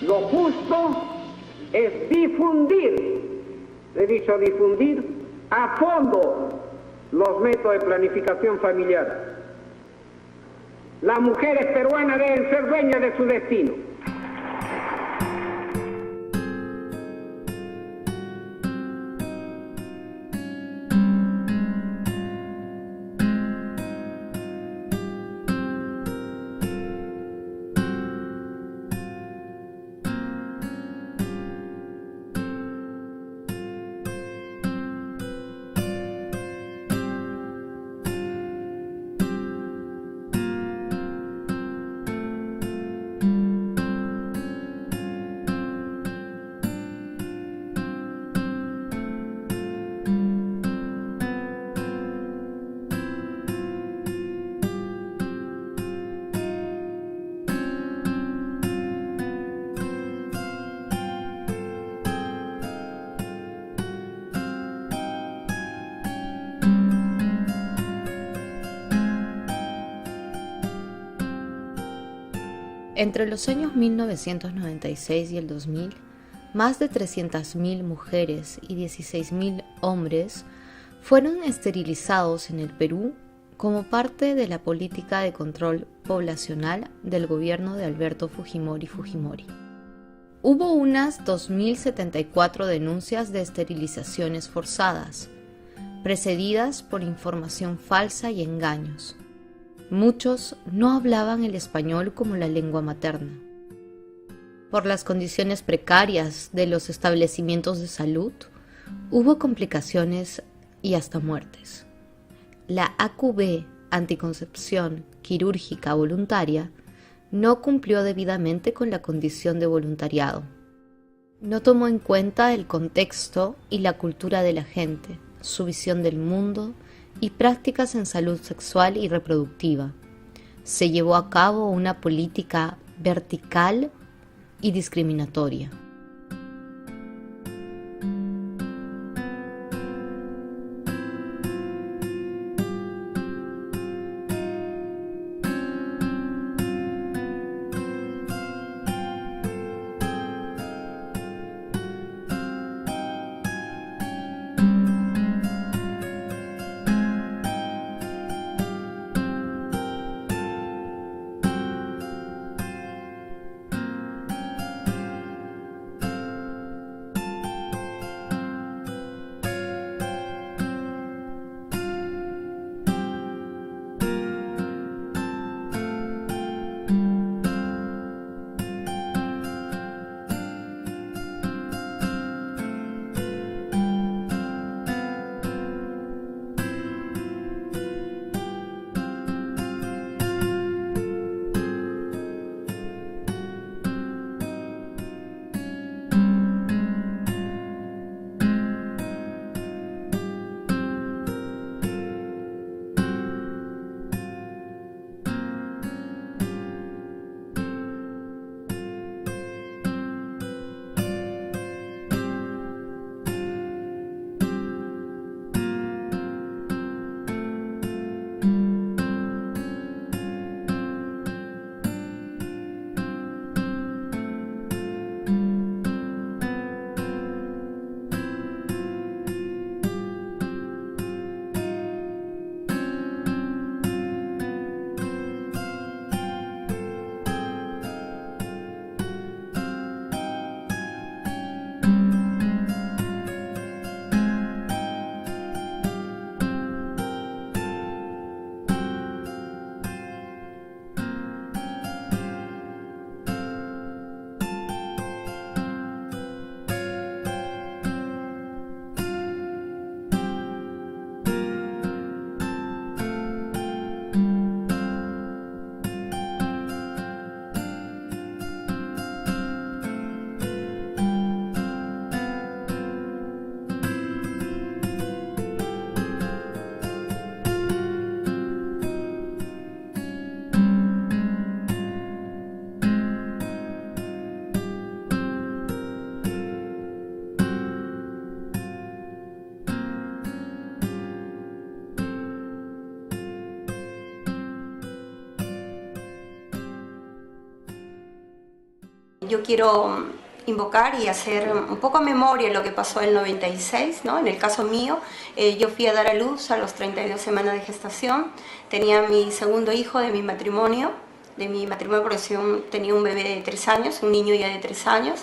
Lo justo es difundir, he dicho difundir, a fondo los métodos de planificación familiar. Las mujeres peruanas deben ser dueñas de su destino. Entre los años 1996 y el 2000, más de 300.000 mujeres y 16.000 hombres fueron esterilizados en el Perú como parte de la política de control poblacional del gobierno de Alberto Fujimori. Hubo unas 2.074 denuncias de esterilizaciones forzadas, precedidas por información falsa y engaños. Muchos no hablaban el español como la lengua materna. Por las condiciones precarias de los establecimientos de salud, hubo complicaciones y hasta muertes. La AQB, anticoncepción quirúrgica voluntaria, no cumplió debidamente con la condición de voluntariado. No tomó en cuenta el contexto y la cultura de la gente, su visión del mundo y prácticas en salud sexual y reproductiva. Se llevó a cabo una política vertical y discriminatoria. Yo quiero invocar y hacer un poco memoria de lo que pasó en el 96, ¿no? En el caso mío, yo fui a dar a luz a los 32 semanas de gestación. Tenía mi segundo hijo de mi matrimonio porque tenía un bebé de 3 años, un niño ya de 3 años.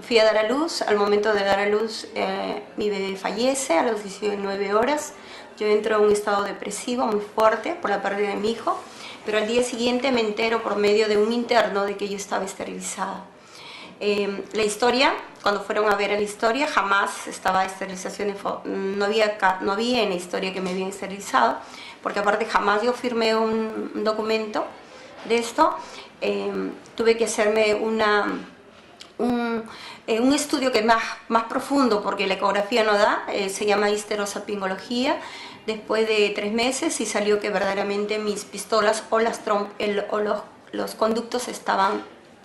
Fui a dar a luz, al momento de dar a luz mi bebé fallece a las 19 horas. Yo entro en un estado depresivo muy fuerte por la pérdida de mi hijo, pero al día siguiente me entero por medio de un interno de que yo estaba esterilizada. La historia, cuando fueron a ver la historia, jamás estaba esterilización, no había en la historia que me habían esterilizado, porque aparte jamás yo firmé un documento de esto. Tuve que hacerme un estudio que es más profundo, porque la ecografía no da, se llama histerosalpingología, después de 3 meses, y salió que verdaderamente mis pistolas o los conductos estaban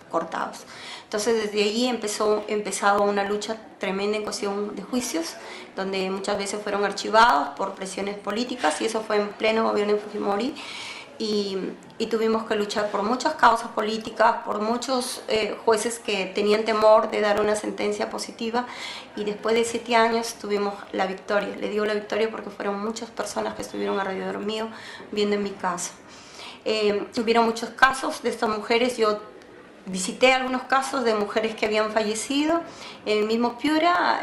cortados. Entonces desde allí empezado una lucha tremenda en cuestión de juicios, donde muchas veces fueron archivados por presiones políticas, y eso fue en pleno gobierno de Fujimori. Y tuvimos que luchar por muchas causas políticas, por muchos jueces que tenían temor de dar una sentencia positiva, y después de 7 años tuvimos la victoria. Le digo la victoria porque fueron muchas personas que estuvieron alrededor mío viendo en mi caso. Hubieron muchos casos de estas mujeres. Yo visité algunos casos de mujeres que habían fallecido. En el mismo Piura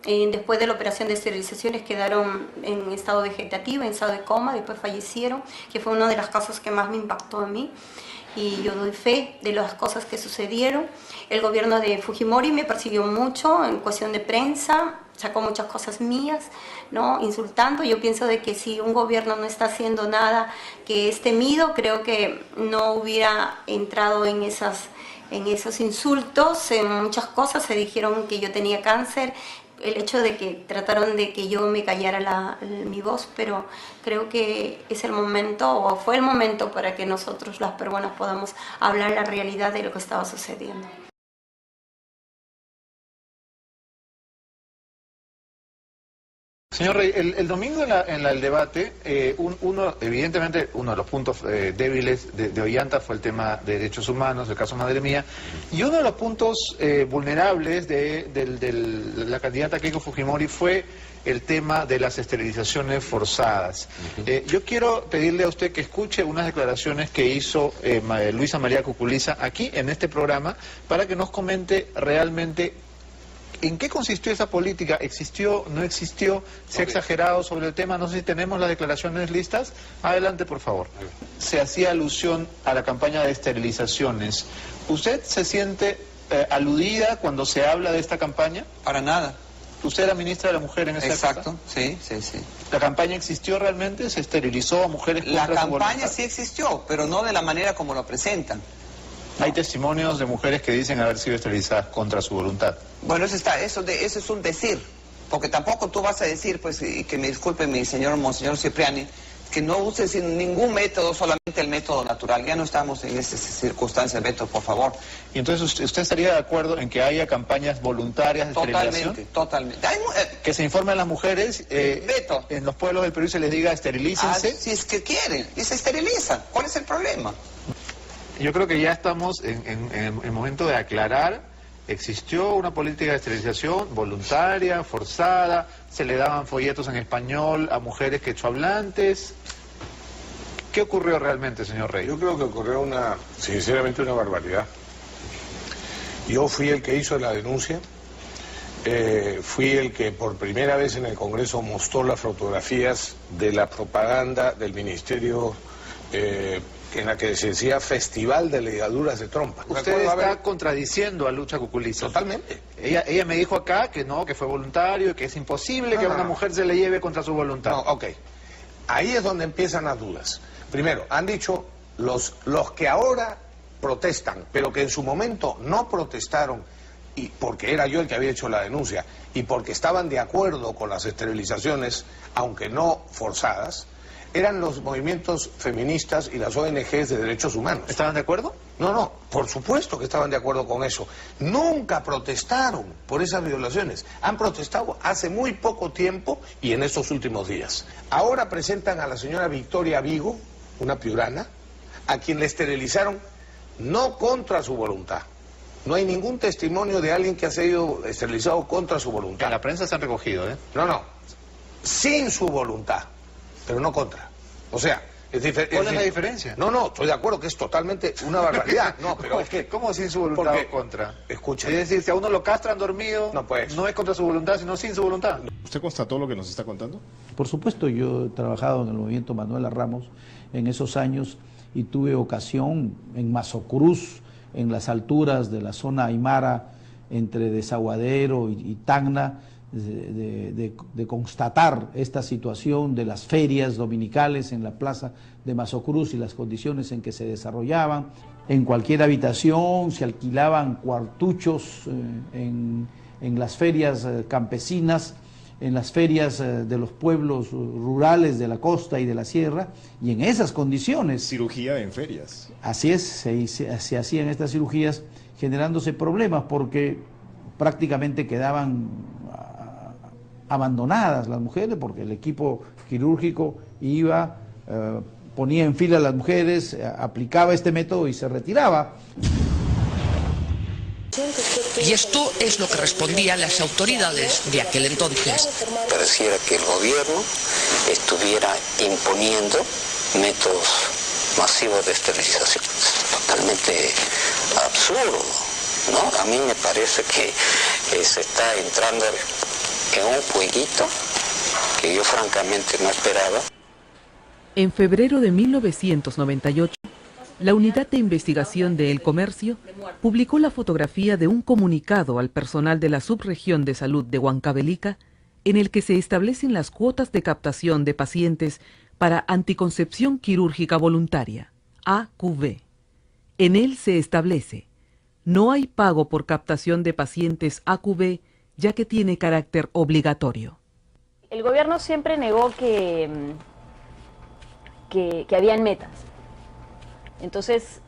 después de la operación de esterilizaciones quedaron en estado vegetativo, en estado de coma, después fallecieron, que fue uno de los casos que más me impactó a mí, y yo doy fe de las cosas que sucedieron. El gobierno de Fujimori me persiguió mucho en cuestión de prensa, sacó muchas cosas mías, ¿no? Insultando. Yo pienso de que si un gobierno no está haciendo nada que es temido, creo que no hubiera entrado en esos insultos. En muchas cosas se dijeron que yo tenía cáncer. El hecho de que trataron de que yo me callara mi voz, pero creo que es el momento, o fue el momento, para que nosotros las peruanas podamos hablar la realidad de lo que estaba sucediendo. Señor Rey, el domingo en el debate, evidentemente uno de los puntos débiles de Ollanta fue el tema de derechos humanos, el caso Madre Mía, y uno de los puntos vulnerables de la candidata Keiko Fujimori fue el tema de las esterilizaciones forzadas. Yo quiero pedirle a usted que escuche unas declaraciones que hizo Luisa María Cuculiza aquí en este programa, para que nos comente realmente ¿en qué consistió esa política? ¿Existió? ¿No existió? ¿Se ha exagerado sobre el tema? No sé si tenemos las declaraciones listas. Adelante, por favor. Se hacía alusión a la campaña de esterilizaciones. ¿Usted se siente aludida cuando se habla de esta campaña? Para nada. ¿Usted era ministra de la Mujer en esa época? Exacto, sí. ¿La campaña existió realmente? ¿Se esterilizó a mujeres contra su voluntad? La campaña sí existió, pero no de la manera como lo presentan. Hay testimonios de mujeres que dicen haber sido esterilizadas contra su voluntad. Bueno, eso es un decir, porque tampoco tú vas a decir, pues, y que me disculpe mi monseñor Cipriani, que no uses ningún método, solamente el método natural. Ya no estamos en esas circunstancias, Beto, por favor. ¿Y entonces usted estaría de acuerdo en que haya campañas voluntarias de esterilización? Totalmente. Que se informen a las mujeres, Beto, en los pueblos del Perú se les diga esterilícense. Si es que quieren, y se esterilizan. ¿Cuál es el problema? Yo creo que ya estamos en el momento de aclarar. ¿Existió una política de esterilización voluntaria, forzada? ¿Se le daban folletos en español a mujeres quechohablantes? ¿Qué ocurrió realmente, señor Rey? Yo creo que ocurrió sinceramente una barbaridad. Yo fui el que hizo la denuncia, fui el que por primera vez en el Congreso mostró las fotografías de la propaganda del Ministerio en la que se decía Festival de Ligaduras de Trompa. Usted está contradiciendo a Lucha Cuculiza. Totalmente. Ella me dijo acá que no, que fue voluntario, que es imposible que a una mujer se le lleve contra su voluntad. No, ok. Ahí es donde empiezan las dudas. Primero, han dicho los que ahora protestan, pero que en su momento no protestaron, y porque era yo el que había hecho la denuncia, y porque estaban de acuerdo con las esterilizaciones, aunque no forzadas, eran los movimientos feministas y las ONGs de derechos humanos. ¿Estaban de acuerdo? No, por supuesto que estaban de acuerdo con eso. Nunca protestaron por esas violaciones. Han protestado hace muy poco tiempo y en estos últimos días. Ahora presentan a la señora Victoria Vigo, una piurana, a quien le esterilizaron no contra su voluntad. No hay ningún testimonio de alguien que ha sido esterilizado contra su voluntad. En la prensa se han recogido, ¿eh? No, sin su voluntad, pero no contra. O sea, ¿Cuál es la diferencia? No, estoy de acuerdo que es totalmente una barbaridad. No, pero es que... ¿Cómo sin su voluntad o contra? Escucha. Es decir, si a uno lo castran dormido, no, pues, no es contra su voluntad, sino sin su voluntad. ¿Usted constató lo que nos está contando? Por supuesto, yo he trabajado en el movimiento Manuela Ramos en esos años y tuve ocasión en Mazocruz, en las alturas de la zona aymara, entre Desaguadero y Tacna, de constatar esta situación de las ferias dominicales en la plaza de Mazocruz y las condiciones en que se desarrollaban. En cualquier habitación se alquilaban cuartuchos en las ferias campesinas, en las ferias de los pueblos rurales de la costa y de la sierra, y en esas condiciones... Cirugía en ferias. Así es, se hacían estas cirugías generándose problemas porque prácticamente quedaban abandonadas las mujeres porque el equipo quirúrgico iba, ponía en fila a las mujeres, aplicaba este método y se retiraba. Y esto es lo que respondían las autoridades de aquel entonces. Pareciera que el gobierno estuviera imponiendo métodos masivos de esterilización. Es totalmente absurdo, ¿no? A mí me parece que se está entrando en un jueguito que yo francamente no esperaba. En febrero de 1998, la Unidad de Investigación de El Comercio publicó la fotografía de un comunicado al personal de la Subregión de Salud de Huancavelica en el que se establecen las cuotas de captación de pacientes para anticoncepción quirúrgica voluntaria, AQV. En él se establece: no hay pago por captación de pacientes AQV, ya que tiene carácter obligatorio. El gobierno siempre negó que habían metas. Entonces,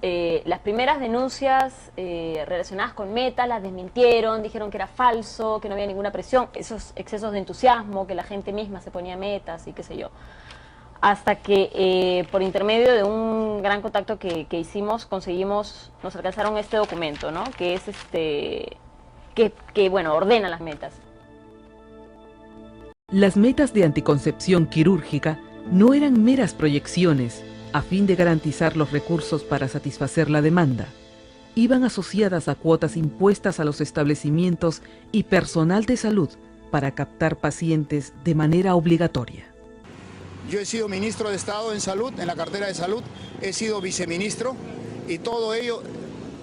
las primeras denuncias relacionadas con metas las desmintieron, dijeron que era falso, que no había ninguna presión, esos excesos de entusiasmo, que la gente misma se ponía metas y qué sé yo. Hasta que por intermedio de un gran contacto que hicimos, nos alcanzaron este documento, ¿no? Que es que bueno, ordena las metas. Las metas de anticoncepción quirúrgica no eran meras proyecciones a fin de garantizar los recursos para satisfacer la demanda. Iban asociadas a cuotas impuestas a los establecimientos y personal de salud para captar pacientes de manera obligatoria. Yo he sido ministro de Estado en Salud, en la cartera de Salud, he sido viceministro y todo ello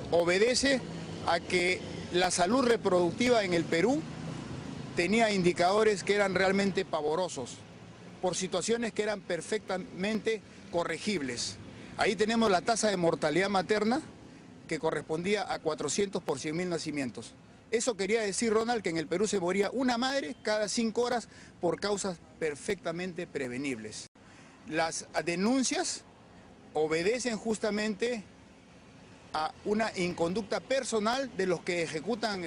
obedece a que la salud reproductiva en el Perú tenía indicadores que eran realmente pavorosos, por situaciones que eran perfectamente corregibles. Ahí tenemos la tasa de mortalidad materna que correspondía a 400 por 100.000 nacimientos. Eso quería decir, Ronald, que en el Perú se moría una madre cada 5 horas por causas perfectamente prevenibles. Las denuncias obedecen justamente a una inconducta personal de los que ejecutan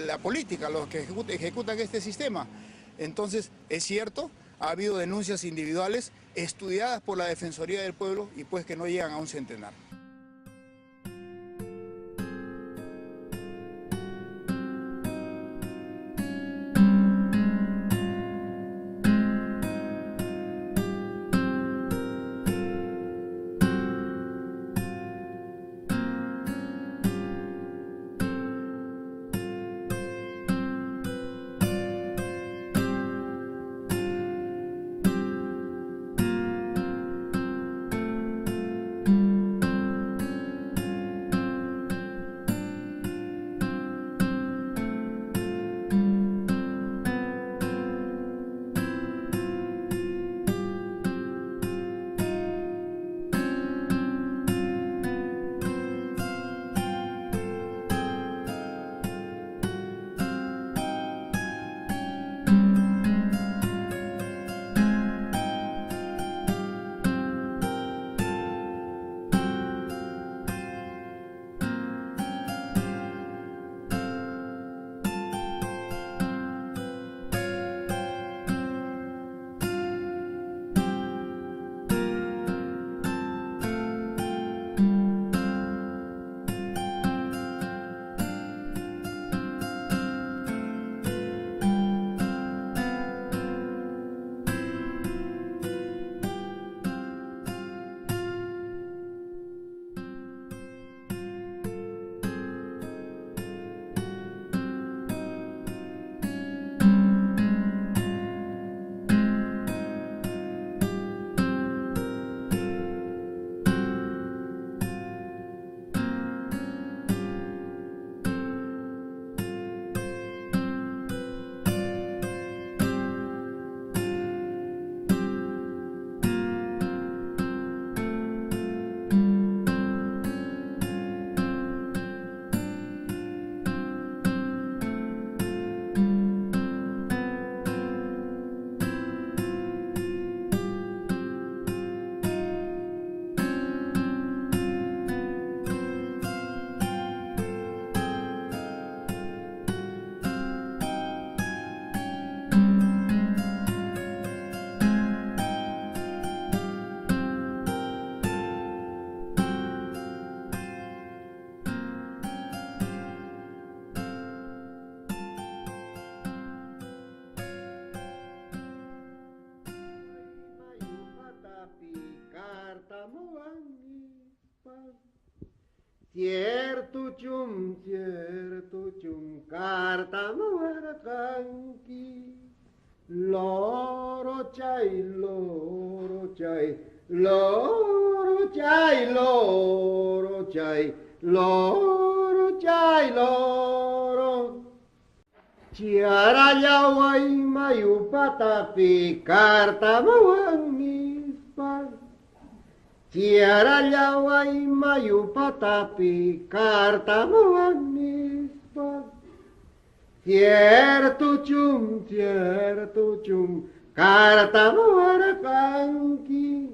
la política, los que ejecutan este sistema. Entonces, es cierto, ha habido denuncias individuales estudiadas por la Defensoría del Pueblo y pues que no llegan a un centenar. cierto chum, carta mawarakanki, loro chai, loro chai, loro chai, loro chai, loro chai, loro. Ciara yawai mayu patapi, carta mawangispa. Ciara yawai mayu patapi, carta mawangispa. Cierto chum, carta mawarakanki.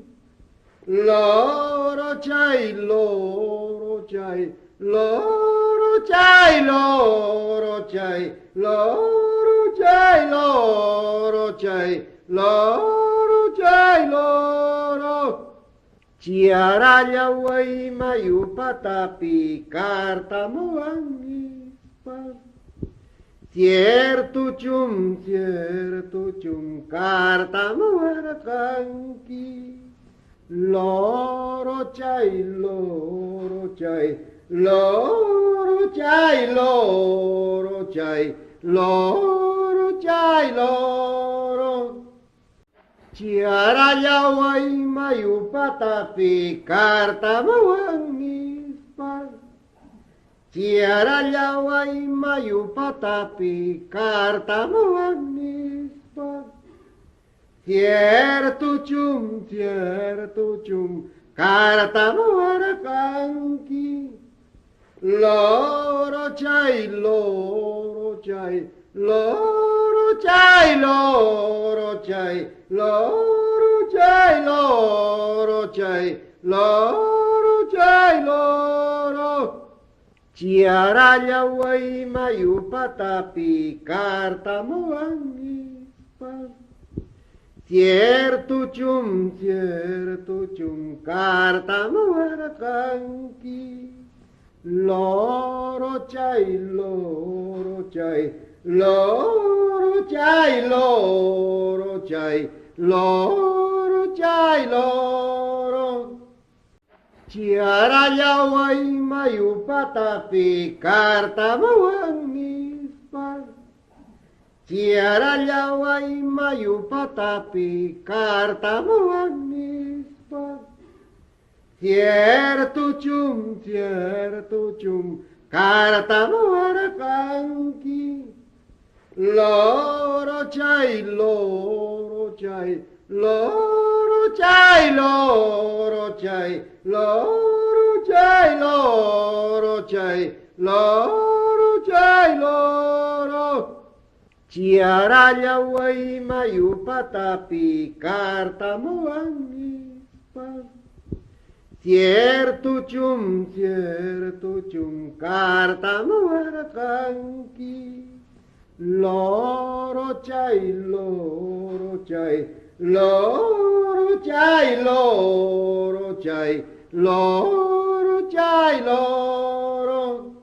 Loro chai, loro chai, loro chai, loro chai, loro chai, loro chai, loro chai, loro. Ciara yawai mayu patapi, carta mawangispa. Cierto chum, carta mawarakanki. Loro chai, loro chai, loro chai, loro chai, loro chai, loro. Ciara yawai mayu patapi, carta mawangispa. Ciara yawai mayu patapi, carta mawangispa. Cierto chum, carta mawarakanki. Loro chai, loro chai, loro chai, loro chai, loro chai, loro chai, loro chai, loro. Ciara yawai mayu patapi, carta mawangispa. Cierto chum, carta mawarakanki. Loro chai, loro chai, loro chai, loro chai, loro chai, loro. Ciara yawai mayu patapi, carta mawangispa. Ciara yawai mayu patapi, carta mawangispa. Cierto chum, carta mawarakanki. Loro chai, loro chai, loro chai, loro chai, loro chai, loro chai, loro chai, loro. Ciara yawai mayu patapi, carta mawangispa. Cierto chum, carta mawarakanki. Loro chai, loro chai, loro chai, loro chai, loro chai, loro.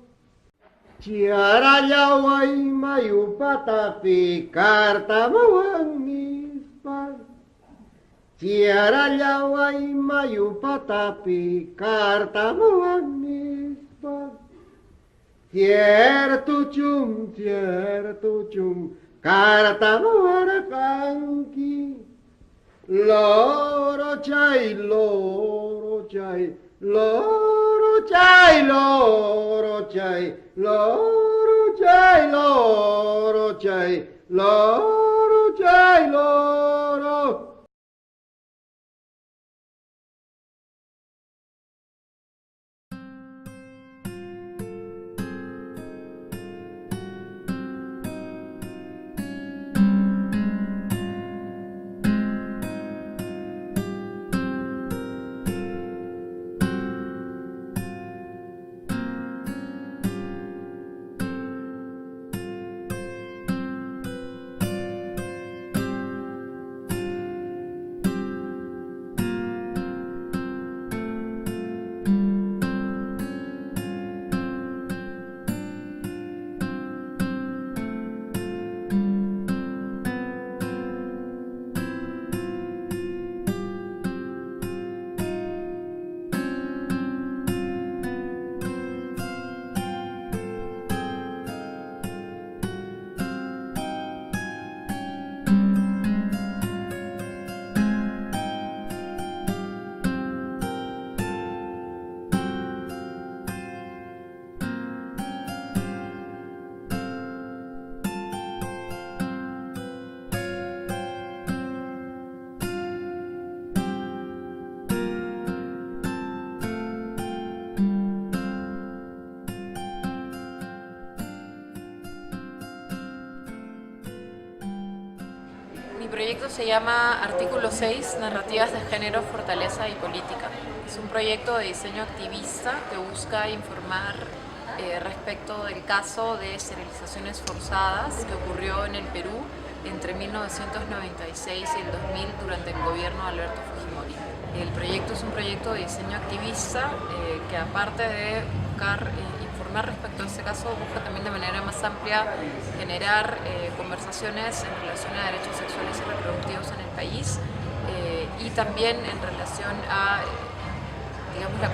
Ciara yawai mayu patapi, carta mawangispa. Ciara yawai mayu patapi, carta mawangispa. Cierto chum, carta mawarakanki. Loro chai, loro chai, loro chai, loro chai, loro chai, loro chai, loro chai, loro. Mi proyecto se llama Artículo 6, Narrativas de Género, Fortaleza y Política. Es un proyecto de diseño activista que busca informar respecto del caso de esterilizaciones forzadas que ocurrió en el Perú entre 1996 y el 2000 durante el gobierno de Alberto Fujimori. El proyecto es un proyecto de diseño activista que, aparte de buscar informar respecto a este caso, busca también de manera más amplia generar conversaciones en relación a derechos sexuales y reproductivos en el país y también en relación a, digamos, el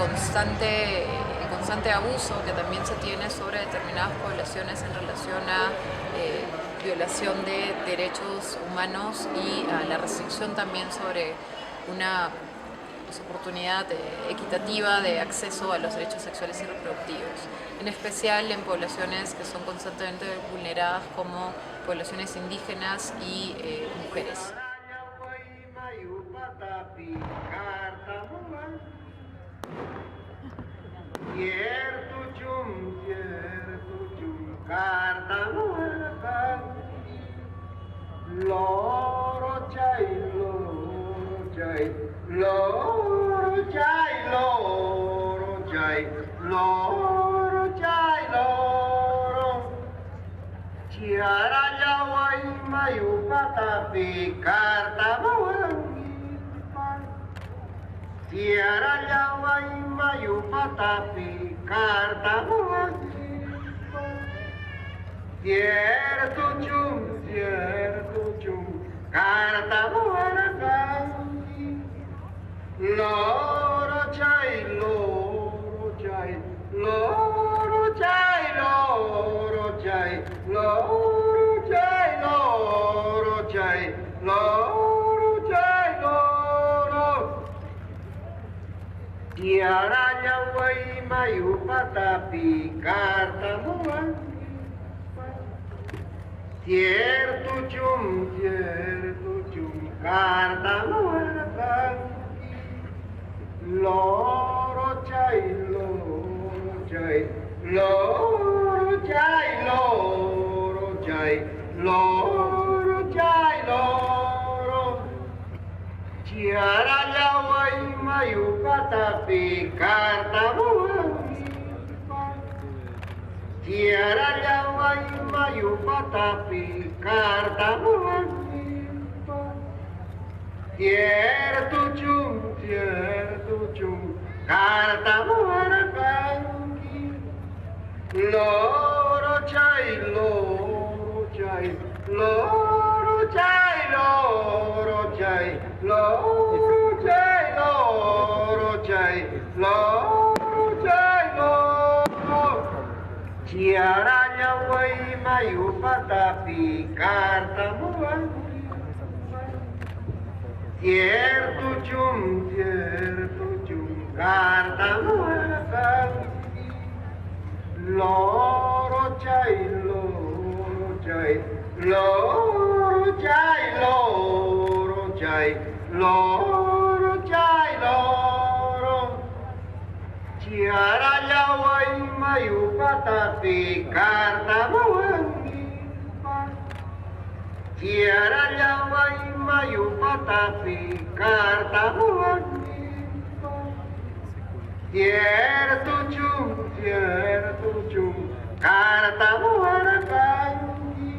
constante abuso que también se tiene sobre determinadas poblaciones en relación a violación de derechos humanos y a la restricción también sobre una oportunidad equitativa de acceso a los derechos sexuales y reproductivos, en especial en poblaciones que son constantemente vulneradas como poblaciones indígenas y mujeres. Loro chai, loro chai, loro chai, loro chai, loro chai, loro. Chiara yawai mayu patapi karta mawangi. Chiara yawai mayu patapi karta mawangi. Cierto chum, carta mawangi. Loro chai, loro chai, loro chai, loro chai, loro chai, loro chai, loro chai, loro. Tiara yawai mayu patapi karta mawangi. Cierto chum, carta mawangi. Loro chai, loro chai, loro chai, loro chai, loro chai, loro. Chiara yawai mayu patapi karta mawangi. Chiara yawai mayu patapi karta mawangi. Cierto chum, carta mawangi. Loro chai, loro chai, loro chai, loro chai, loro chai, loro chai, loro chai, loro. Chiara yawai mayu patapi karta mawangi. Cierto chum, carta mawangi. Loro chai, loro chai, loro chai, loro chai, loro chai, loro. Chiara yawai mayu patapi karta mawangi. Chiara yawai mayu patapi karta mawangi. Cierto chum, carta mawangi.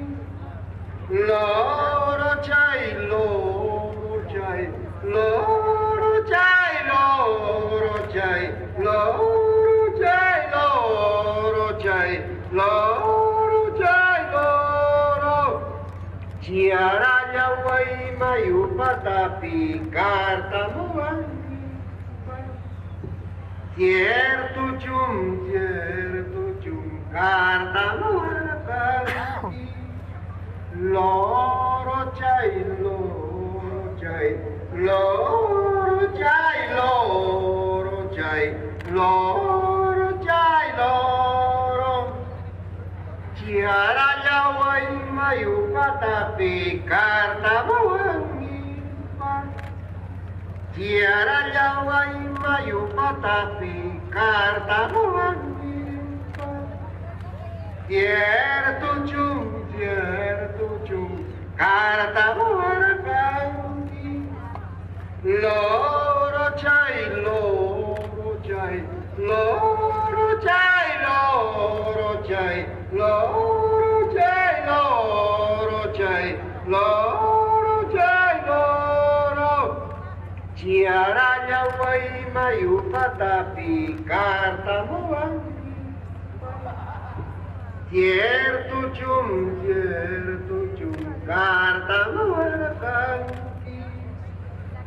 Loro chai, loro chai, loro chai, loro chai, loro chai, loro chai, loro chai, loro. Chiara yawai mayu patapi karta mawangi. Cierto chum, carta mawangi. Loro chai, loro chai, loro chai, loro chai, loro chai, loro. Chiara yawai mayu patapi karta mawangi. Chiara yawai mayu patapi karta mawangi. Cierto chum, carta mawangi. loro chai, loro chai, loro chai, loro chai, loro chai, loro chai, loro chai, loro. Chiaranya wai mayu patapi karta muang. Cierto chum, carta muertanki.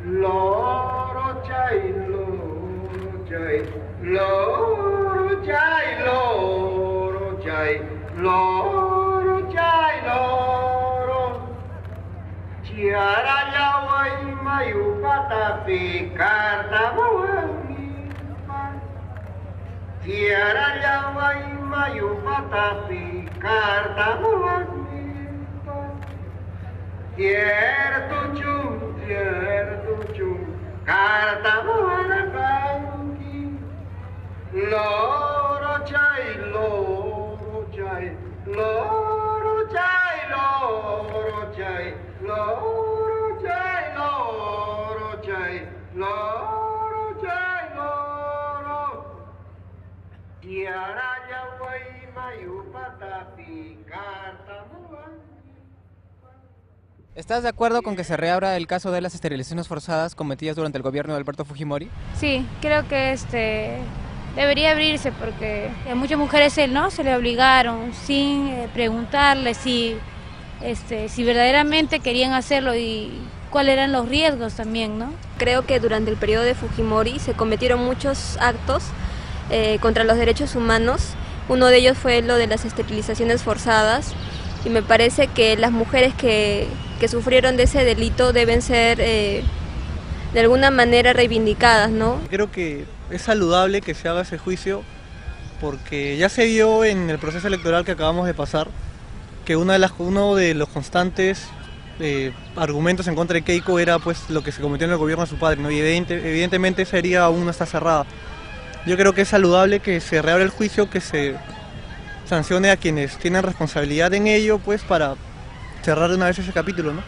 Loro chai, loro chai, loro chai, loro chai, loro chai, loro. Chiara wai mayu patapi carta muangi. Chiara wai mayu patapi carta muangi. Cierto chum, carta muangi. Loro chai, loro chai, loro chai, loro chai, loro chai, loro chai, loro chai, loro. Tiaranya wai mayu patapi carta muangi. ¿Estás de acuerdo con que se reabra el caso de las esterilizaciones forzadas cometidas durante el gobierno de Alberto Fujimori? Sí, creo que debería abrirse porque a muchas mujeres ¿no? se le obligaron sin preguntarle si verdaderamente querían hacerlo y cuáles eran los riesgos también, ¿no? Creo que durante el periodo de Fujimori se cometieron muchos actos contra los derechos humanos. Uno de ellos fue lo de las esterilizaciones forzadas y me parece que las mujeres que sufrieron de ese delito deben ser de alguna manera reivindicadas, ¿no? Creo que es saludable que se haga ese juicio porque ya se vio en el proceso electoral que acabamos de pasar que uno de los constantes argumentos en contra de Keiko era pues lo que se cometió en el gobierno de su padre, ¿no? Y evidentemente esa herida aún no está cerrada. Yo creo que es saludable que se reabra el juicio, que se sancione a quienes tienen responsabilidad en ello, pues para cerrar de una vez ese capítulo, ¿no?